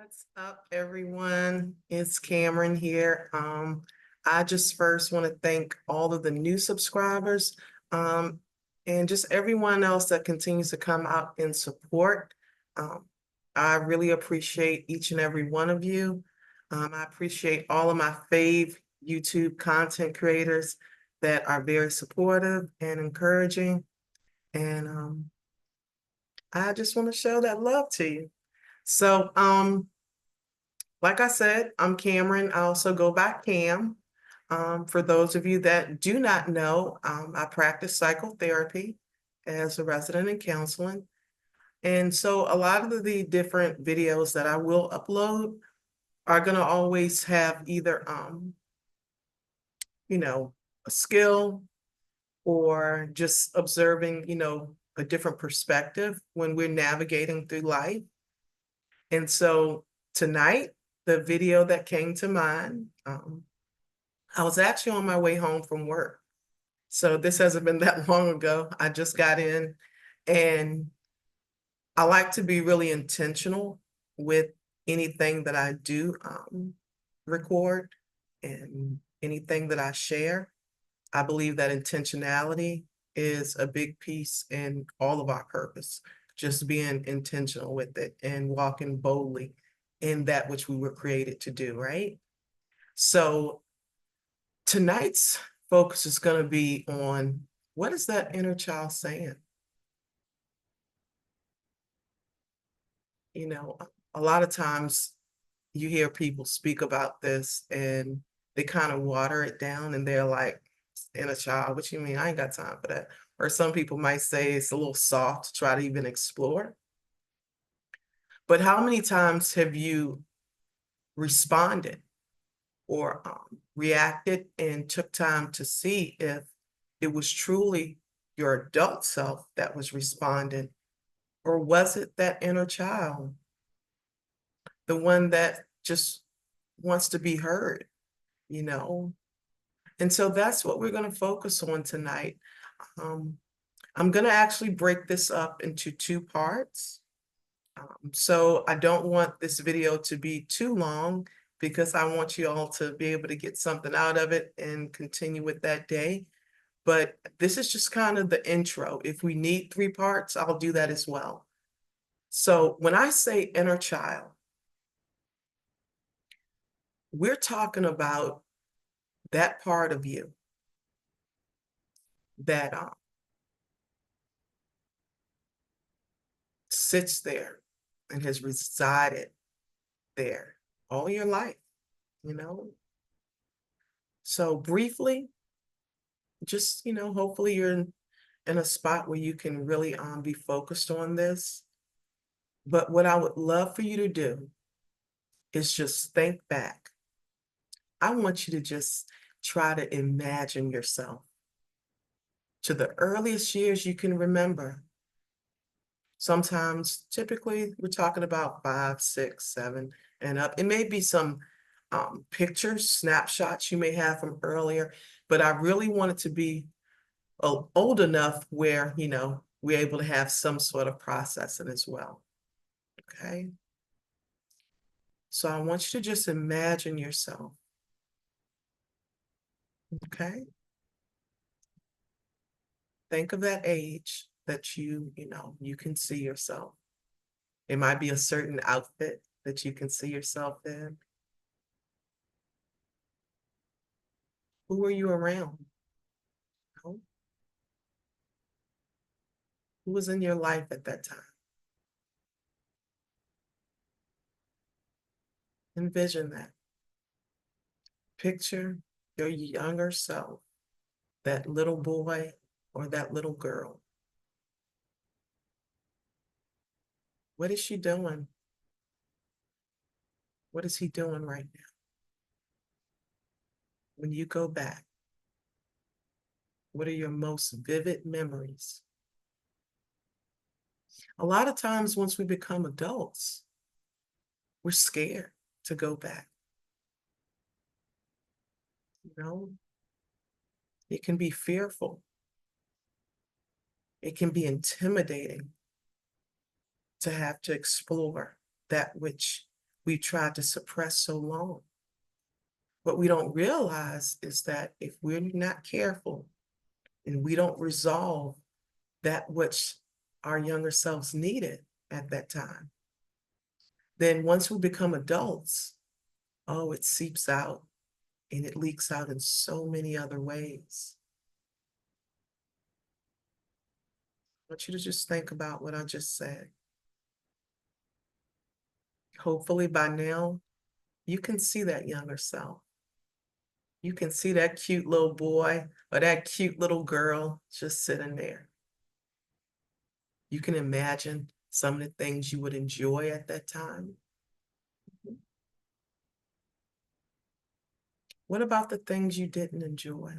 What's up, everyone? It's Cameron here. I just first want to thank all of the new subscribers, um, and just everyone else that continues to come out and support. Um, I really appreciate each and every one of you. I appreciate all of my fave YouTube content creators that are very supportive and encouraging. And I just want to show that love to you. So, like I said, I'm Cameron. I also go by Cam. For those of you that do not know, I practice psychotherapy as a resident in counseling. And so a lot of the different videos that I will upload are going to always have either, you know, a skill or just observing, a different perspective when we're navigating through life. And so tonight, the video that came to mind, I was actually on my way home from work. So this hasn't been that long ago. I just got in, and I like to be really intentional with anything that I do record and anything that I share. I believe that intentionality is a big piece in all of our purpose, just being intentional with it and walking boldly in that which we were created to do, right? So tonight's focus is going to be on what is that inner child saying? You know, a lot of times you hear people speak about this and they kind of water it down and they're like, inner child, what you mean? I ain't got time for that. Or some people might say it's a little soft to try to even explore. But how many times have you responded or reacted and took time to see if it was truly your adult self that was responding, or was it that inner child, the one that just wants to be heard, you know? And so that's what we're going to focus on tonight. Um, I'm going to actually break this up into two parts. So I don't want this video to be too long because I want you all to be able to get something out of it and continue with that day. But this is just kind of the intro. If we need three parts, I'll do that as well. So when I say inner child, we're talking about that part of you that sits there and has resided there all your life, you know? So briefly, just, hopefully you're in a spot where you can really be focused on this. But what I would love for you to do is just think back. I want you to just try to imagine yourself to the earliest years you can remember. Sometimes, typically, we're talking about 5, 6, 7, and up. It may be some pictures, snapshots you may have from earlier, but I really want it to be old enough where, we're able to have some sort of processing as well. Okay. So I want you to just imagine yourself. Okay. Think of that age that you can see yourself. It might be a certain outfit that you can see yourself in. Who were you around? Who was in your life at that time? Envision that. Picture your younger self, that little boy or that little girl. What is she doing? What is he doing right now? When you go back, what are your most vivid memories? A lot of times, once we become adults, we're scared to go back. You know, it can be fearful, it can be intimidating to have to explore that which we tried to suppress so long. What we don't realize is that if we're not careful and we don't resolve that which our younger selves needed at that time, then once we become adults, oh, it seeps out and it leaks out in so many other ways. I want you to just think about what I just said. Hopefully by now, you can see that younger self. You can see that cute little boy or that cute little girl just sitting there. You can imagine some of the things you would enjoy at that time. What about the things you didn't enjoy?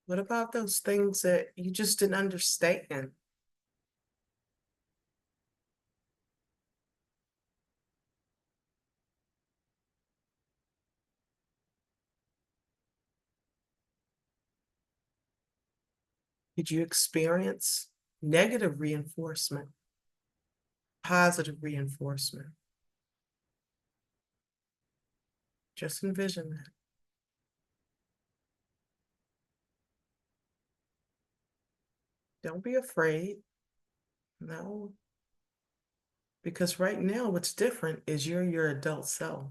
What about those things that you just didn't understand? Did you experience negative reinforcement, positive reinforcement? Just envision that. Don't be afraid. No, because right now what's different is you're your adult self.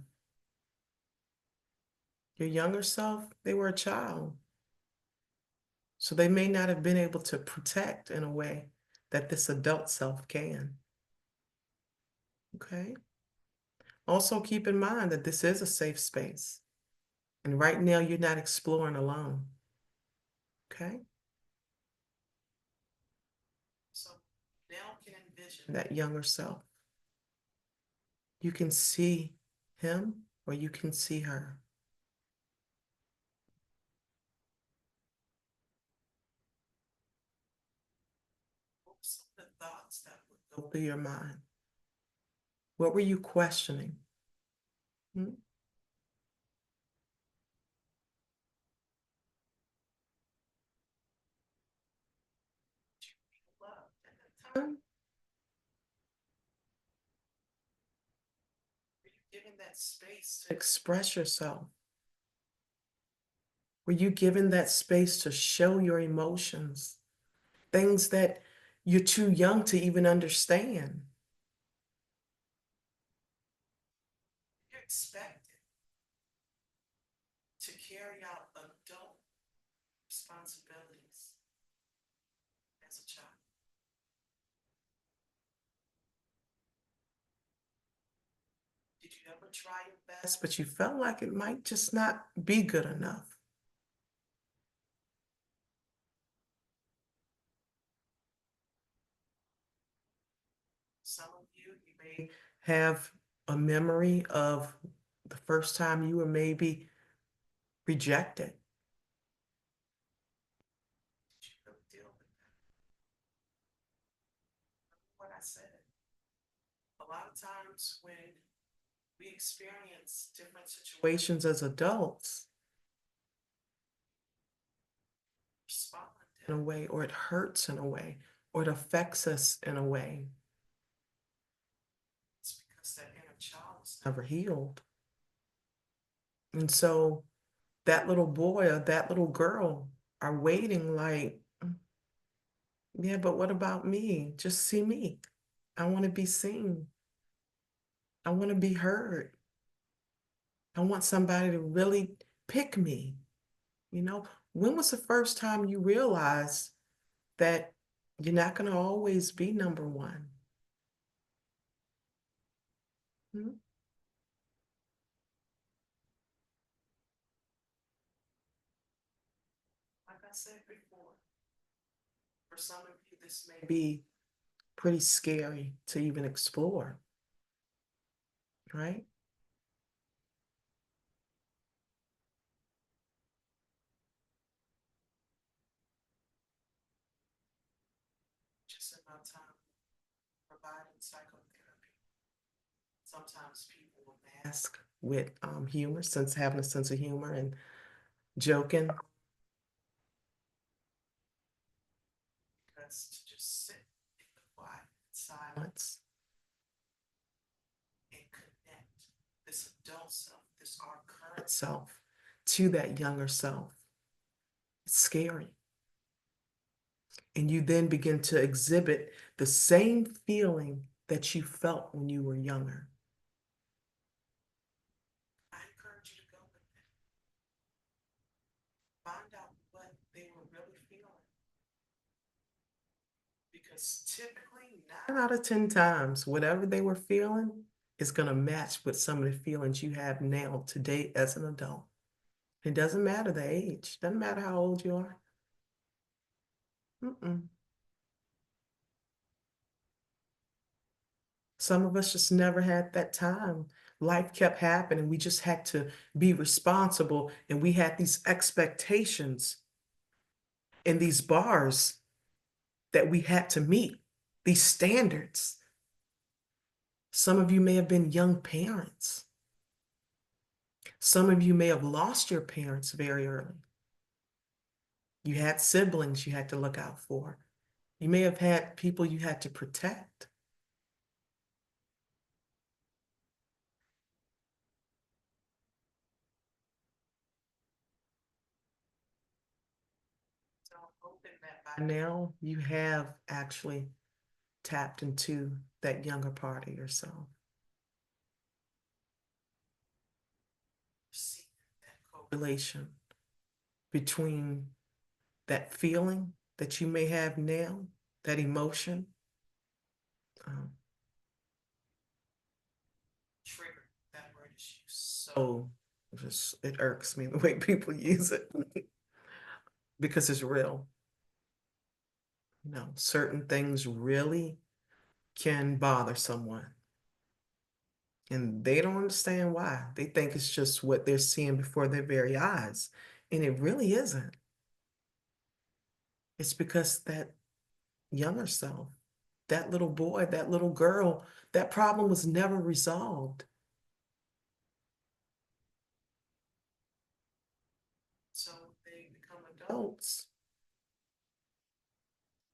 Your younger self, they were a child. So they may not have been able to protect in a way that this adult self can. Okay. Also keep in mind that this is a safe space. And right now you're not exploring alone. Okay. So now you can envision that younger self. You can see him or you can see her. What were some of the thoughts that would go through your mind? What were you questioning? Hmm? Did you feel loved at that time? Were you given that space to express yourself? Were you given that space to show your emotions? Things that you're too young to even understand. You're expected to carry out adult responsibilities as a child. Did you ever try your best, but you felt like it might just not be good enough? Some of you may have a memory of the first time you were maybe rejected. Did you ever deal with what I said? A lot of times when we experience different situations as adults, respond in a way, or it hurts in a way, or it affects us in a way. It's because that inner child was never healed. And so that little boy or that little girl are waiting like, yeah, but what about me? Just see me. I want to be seen. I want to be heard. I want somebody to really pick me. You know, when was the first time you realized that you're not going to always be number one? Hmm? Like I said before, for some of you, this may be pretty scary to even explore, right? Just about time providing psychotherapy. Sometimes people will mask with humor, since having a sense of humor and joking, because to just sit in the quiet silence adult self, this our current self, to that younger self. It's scary. And you then begin to exhibit the same feeling that you felt when you were younger. I encourage you to go with it. Find out what they were really feeling. Because typically, 9 out of 10 times, whatever they were feeling is going to match with some of the feelings you have now today as an adult. It doesn't matter the age, doesn't matter how old you are. Mm-mm. Some of us just never had that time. Life kept happening. We just had to be responsible, and we had these expectations and these bars that we had to meet, these standards. Some of you may have been young parents. Some of you may have lost your parents very early. You had siblings you had to look out for. You may have had people you had to protect. So I'm hoping that by now you have actually tapped into that younger part of yourself. See that correlation between that feeling that you may have now, that emotion, um, trigger, that word is used so just it irks me the way people use it because it's real. Certain things really can bother someone, and they don't understand why. They think it's just what they're seeing before their very eyes, and it really isn't. It's because that younger self, that little boy, that little girl, that problem was never resolved. So they become adults.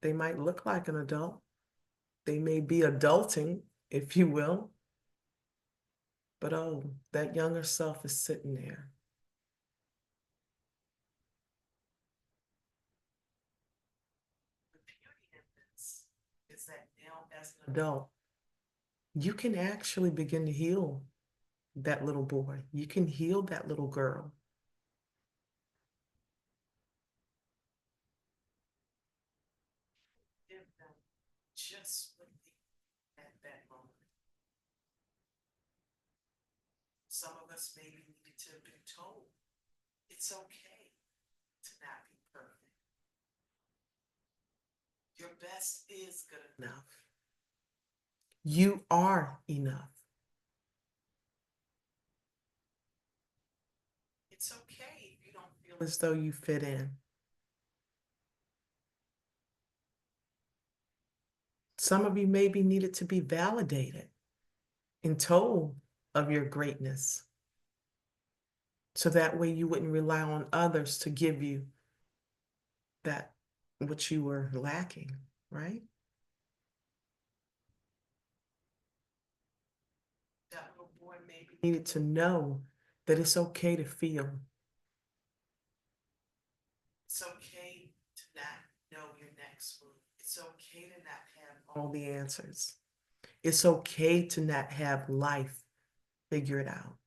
They might look like an adult. They may be adulting, if you will, but oh, that younger self is sitting there. The beauty in this is that now, as an adult, you can actually begin to heal that little boy. You can heal that little girl. Give them just what they need at that moment. Some of us maybe needed to have been told it's okay to not be perfect. Your best is good enough. You are enough. It's okay if you don't feel as though you fit in. Some of you maybe needed to be validated and told of your greatness. So that way you wouldn't rely on others to give you that what you were lacking, right? That little boy maybe needed to know that it's okay to feel. It's okay to not know your next move. It's okay to not have all the answers. It's okay to not have life figured out.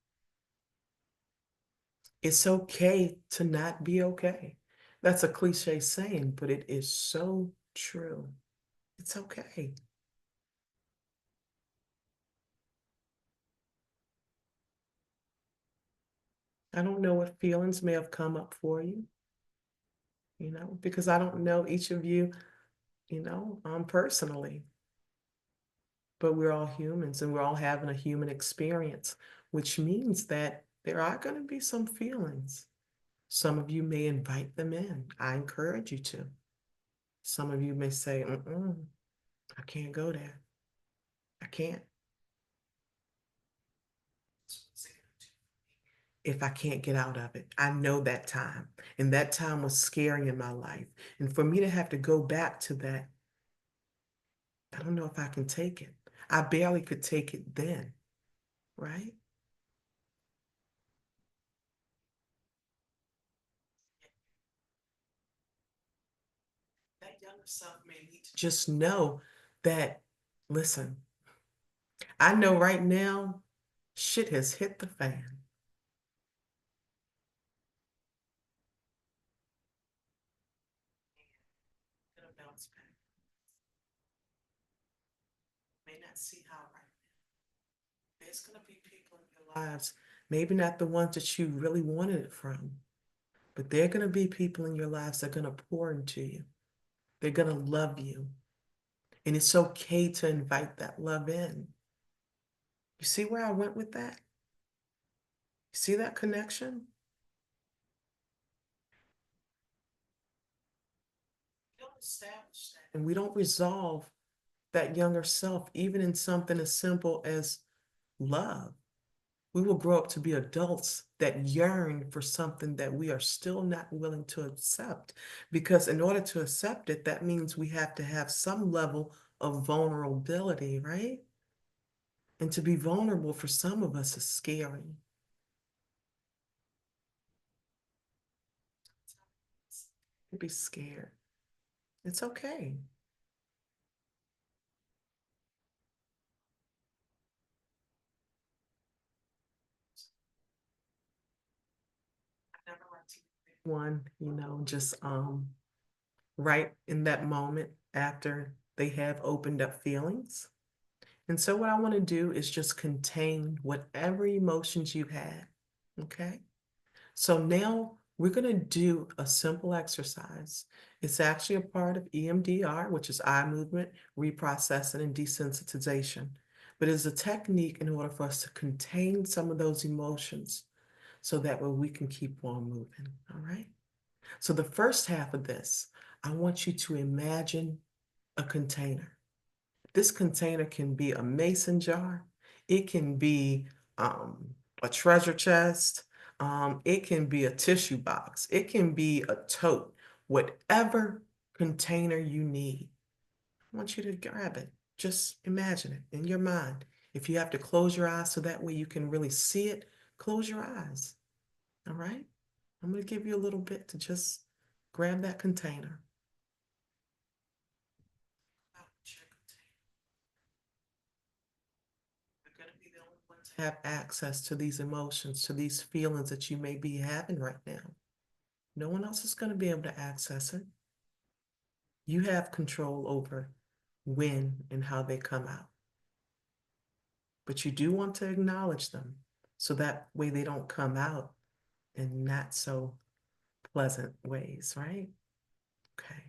It's okay to not be okay. That's a cliche saying, but it is so true. It's okay. I don't know what feelings may have come up for you, because I don't know each of you, personally, but we're all humans and we're all having a human experience, which means that there are going to be some feelings. Some of you may invite them in. I encourage you to. Some of you may say, I can't go there. I can't. If I can't get out of it. I know that time. And that time was scary in my life. And for me to have to go back to that, I don't know if I can take it. I barely could take it then, right? Self may need to just know that, listen, I know right now shit has hit the fan. Gonna bounce back. May not see how right now. There's gonna be people in your lives, maybe not the ones that you really wanted it from, but there are gonna be people in your lives that are gonna pour into you. They're gonna love you. And it's okay to invite that love in. You see where I went with that? You see that connection? We don't establish that. And we don't resolve that younger self, even in something as simple as love. We will grow up to be adults that yearn for something that we are still not willing to accept. Because in order to accept it, that means we have to have some level of vulnerability, right? And to be vulnerable for some of us is scary. To be scared. It's okay. I never like to pick one, just right in that moment after they have opened up feelings. And so what I want to do is just contain whatever emotions you had. Okay. So now we're going to do a simple exercise. It's actually a part of EMDR, which is eye movement, reprocessing, and desensitization. But it's a technique in order for us to contain some of those emotions so that way we can keep on moving. All right. So the first half of this, I want you to imagine a container. This container can be a mason jar. It can be a treasure chest. It can be a tissue box. It can be a tote. Whatever container you need, I want you to grab it. Just imagine it in your mind. If you have to close your eyes so that way you can really see it, close your eyes. All right? I'm going to give you a little bit to just grab that container. You're going to be the only one to have access to these emotions, to these feelings that you may be having right now. No one else is going to be able to access it. You have control over when and how they come out. But you do want to acknowledge them so that way they don't come out in not so pleasant ways, right? Okay.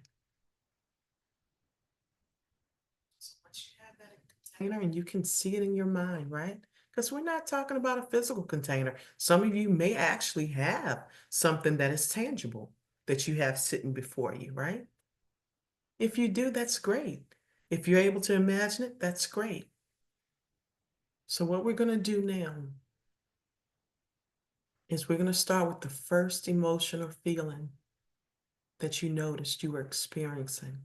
So once you have that container and you can see it in your mind, right? Because we're not talking about a physical container. Some of you may actually have something that is tangible that you have sitting before you, right? If you do, that's great. If you're able to imagine it, that's great. So what we're going to do now is we're going to start with the first emotion or feeling that you noticed you were experiencing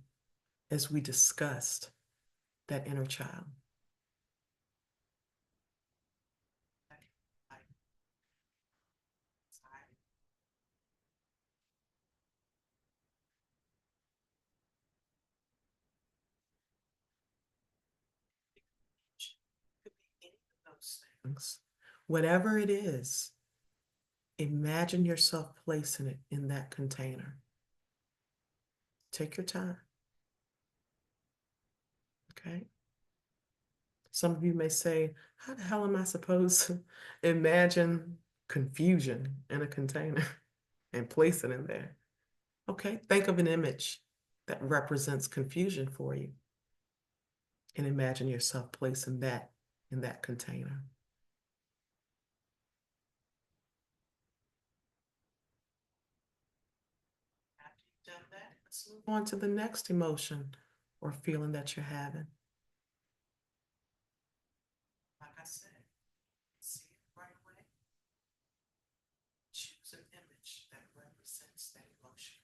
as we discussed that inner child. Could be any of those things. Whatever it is, imagine yourself placing it in that container. Take your time. Okay. Some of you may say, how the hell am I supposed to imagine confusion in a container and place it in there? Okay, think of an image that represents confusion for you and imagine yourself placing that in that container. After you've done that, let's move on to the next emotion or feeling that you're having. Like I said, see it right away. Choose an image that represents that emotion.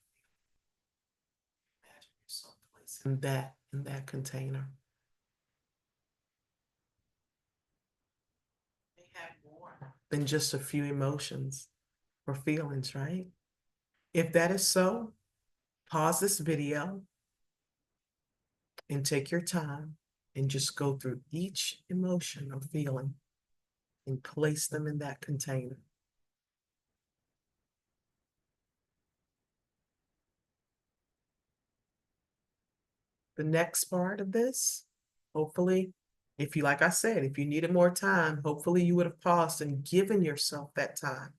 Imagine yourself placing that in that container. They have more than just a few emotions or feelings, right? If that is so, pause this video, and take your time and just go through each emotion or feeling and place them in that container. The next part of this, hopefully, if you, like I said, if you needed more time, hopefully you would have paused and given yourself that time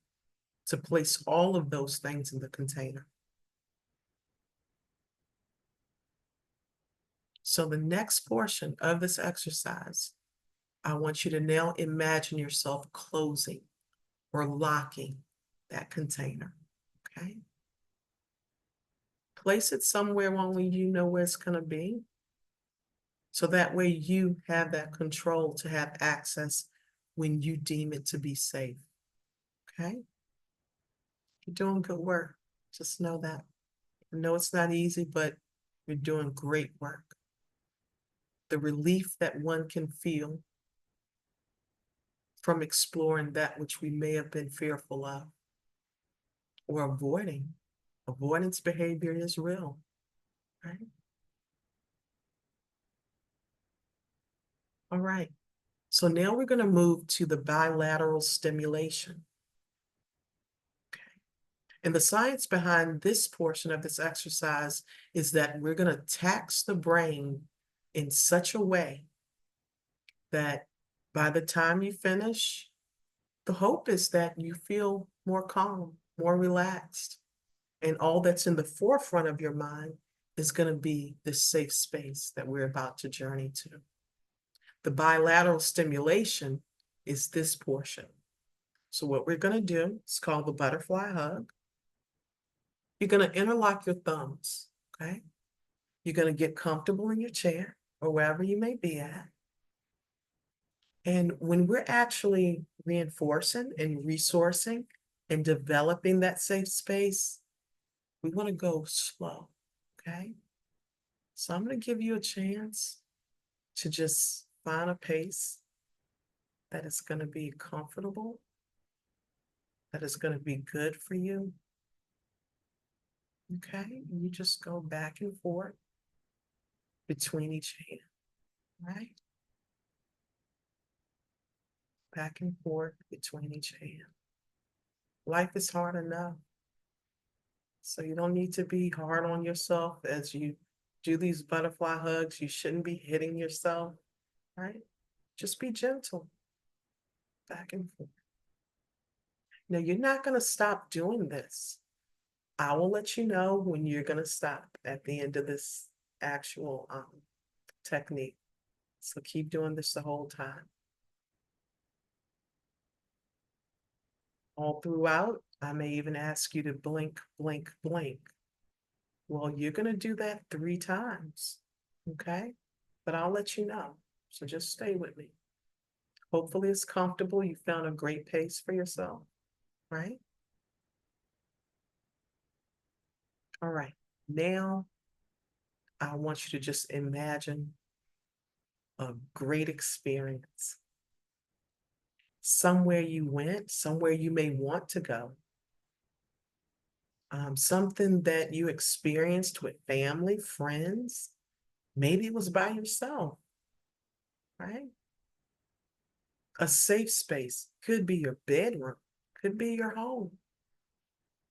to place all of those things in the container. So the next portion of this exercise, I want you to now imagine yourself closing or locking that container, okay? Place it somewhere only you know where it's gonna be. So that way you have that control to have access when you deem it to be safe, okay? You're doing good work. Just know that. I know it's not easy, but you're doing great work. The relief that one can feel from exploring that which we may have been fearful of or avoiding. Avoidance behavior is real, right? All right. So now we're going to move to the bilateral stimulation. And the science behind this portion of this exercise is that we're going to tax the brain in such a way that by the time you finish, the hope is that you feel more calm, more relaxed, and all that's in the forefront of your mind is going to be this safe space that we're about to journey to. The bilateral stimulation is this portion. So what we're going to do is called the butterfly hug. You're going to interlock your thumbs, okay? You're going to get comfortable in your chair or wherever you may be at. And when we're actually reinforcing and resourcing and developing that safe space, we want to go slow, okay? So I'm going to give you a chance to just find a pace that is going to be comfortable, that is going to be good for you, okay? And you just go back and forth between each hand, right? Back and forth between each hand. Life is hard enough, so you don't need to be hard on yourself as you do these butterfly hugs. You shouldn't be hitting yourself, right? Just be gentle, back and forth. Now, you're not going to stop doing this. I will let you know when you're going to stop at the end of this actual technique. So keep doing this the whole time. All throughout, I may even ask you to blink, blink, blink. Well, you're going to do that 3 times, okay? But I'll let you know. So just stay with me. Hopefully it's comfortable. You found a great pace for yourself, right? All right. Now, I want you to just imagine a great experience. Somewhere you went, somewhere you may want to go. Something that you experienced with family, friends. Maybe it was by yourself, right? A safe space could be your bedroom, could be your home,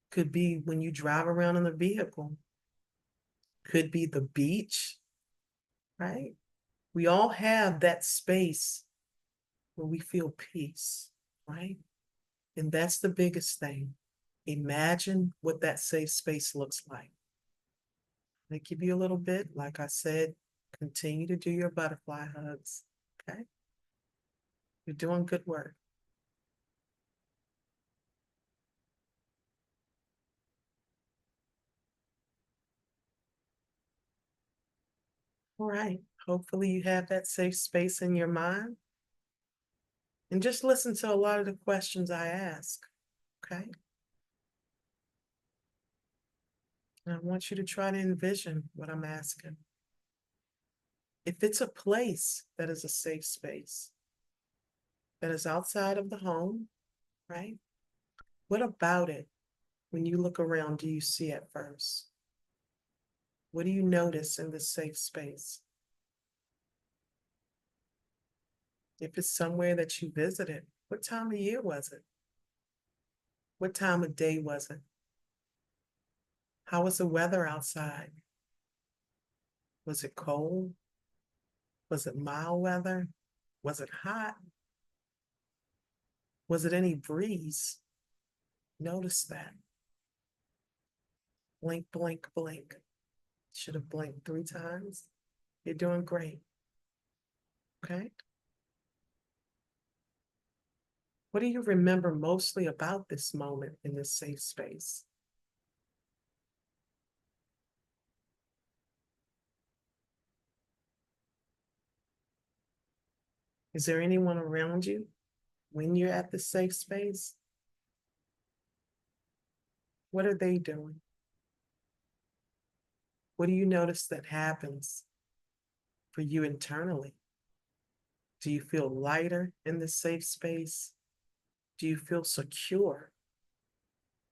could be when you drive around in the vehicle, could be the beach, right? We all have that space where we feel peace, right? And that's the biggest thing. Imagine what that safe space looks like. I give you a little bit, like I said, continue to do your butterfly hugs, okay? You're doing good work. All right, hopefully you have that safe space in your mind. And just listen to a lot of the questions I ask, okay? And I want you to try to envision what I'm asking. If it's a place that is a safe space, that is outside of the home, right? What about it, when you look around, do you see at first? What do you notice in this safe space? If it's somewhere that you visited, what time of year was it? What time of day was it? How was the weather outside? Was it cold? Was it mild weather? Was it hot? Was it any breeze? Notice that. Blink, blink, blink. Should have blinked 3 times. You're doing great. Okay. What do you remember mostly about this moment in this safe space? Is there anyone around you when you're at the safe space? What are they doing? What do you notice that happens for you internally? Do you feel lighter in this safe space? Do you feel secure,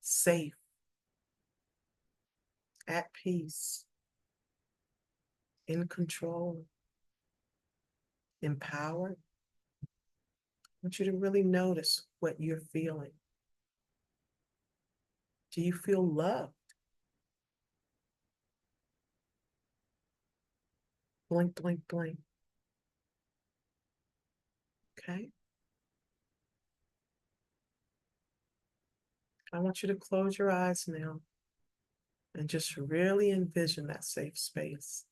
safe, at peace, in control, empowered? I want you to really notice what you're feeling. Do you feel loved? Blink, blink, blink. Okay. I want you to close your eyes now and just really envision that safe space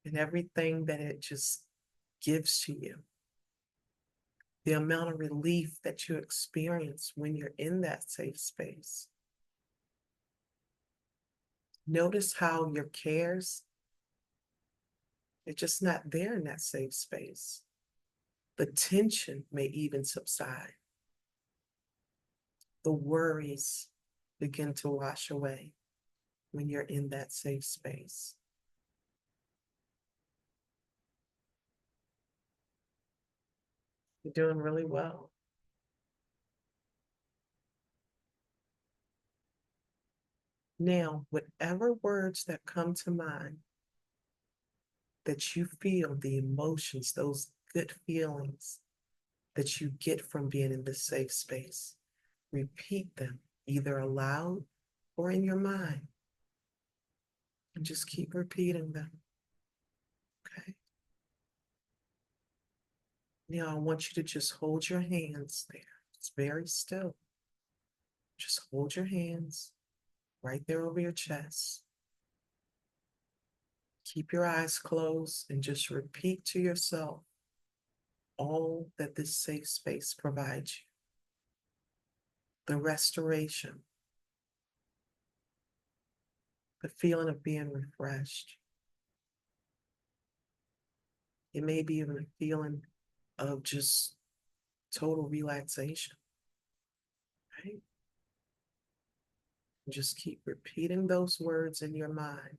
and everything that it just gives to you. The amount of relief that you experience when you're in that safe space. Notice how your cares are just not there in that safe space. The tension may even subside. The worries begin to wash away when you're in that safe space. You're doing really well. Now, whatever words that come to mind that you feel, the emotions, those good feelings that you get from being in this safe space, repeat them either aloud or in your mind. And just keep repeating them. Okay. Now I want you to just hold your hands there. It's very still. Just hold your hands right there over your chest. Keep your eyes closed and just repeat to yourself all that this safe space provides you. The restoration, the feeling of being refreshed. It may be even a feeling of just total relaxation, right? Just keep repeating those words in your mind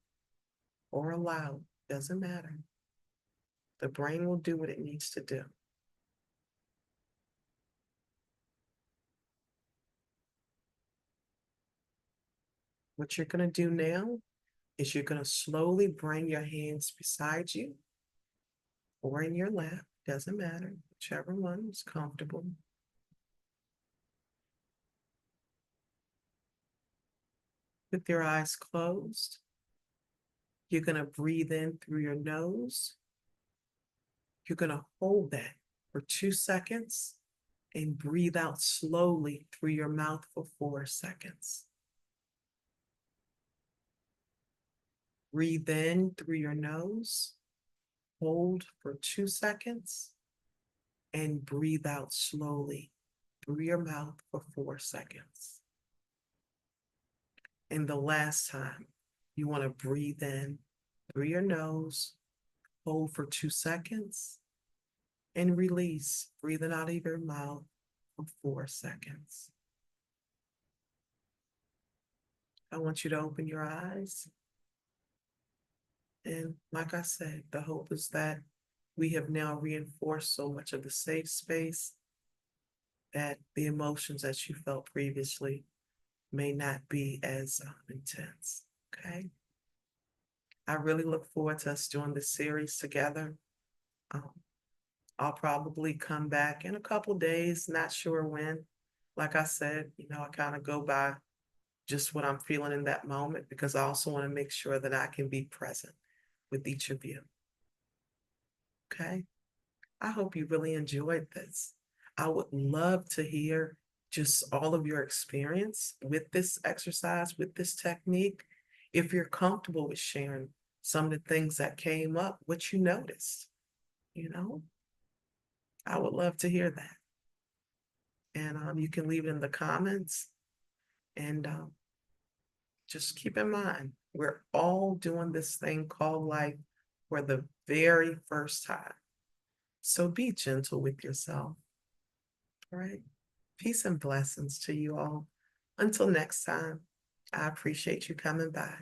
or aloud, doesn't matter. The brain will do what it needs to do. What you're going to do now is you're going to slowly bring your hands beside you or in your lap, doesn't matter, whichever one is comfortable. With your eyes closed, you're going to breathe in through your nose. You're going to hold that for 2 seconds and breathe out slowly through your mouth for 4 seconds. Breathe in through your nose, hold for 2 seconds, and breathe out slowly through your mouth for 4 seconds. And the last time, you want to breathe in through your nose, hold for 2 seconds, and release, breathing out of your mouth for 4 seconds. I want you to open your eyes. And like I said, the hope is that we have now reinforced so much of the safe space that the emotions that you felt previously may not be as intense. Okay. I really look forward to us doing this series together. Um, I'll probably come back in a couple days, not sure when. Like I said, I kind of go by just what I'm feeling in that moment because I also want to make sure that I can be present with each of you. Okay. I hope you really enjoyed this. I would love to hear just all of your experience with this exercise, with this technique. If you're comfortable with sharing some of the things that came up, what you noticed, you know, I would love to hear that. And you can leave it in the comments. And just keep in mind, we're all doing this thing called life for the very first time. So be gentle with yourself. All right. Peace and blessings to you all. Until next time, I appreciate you coming by.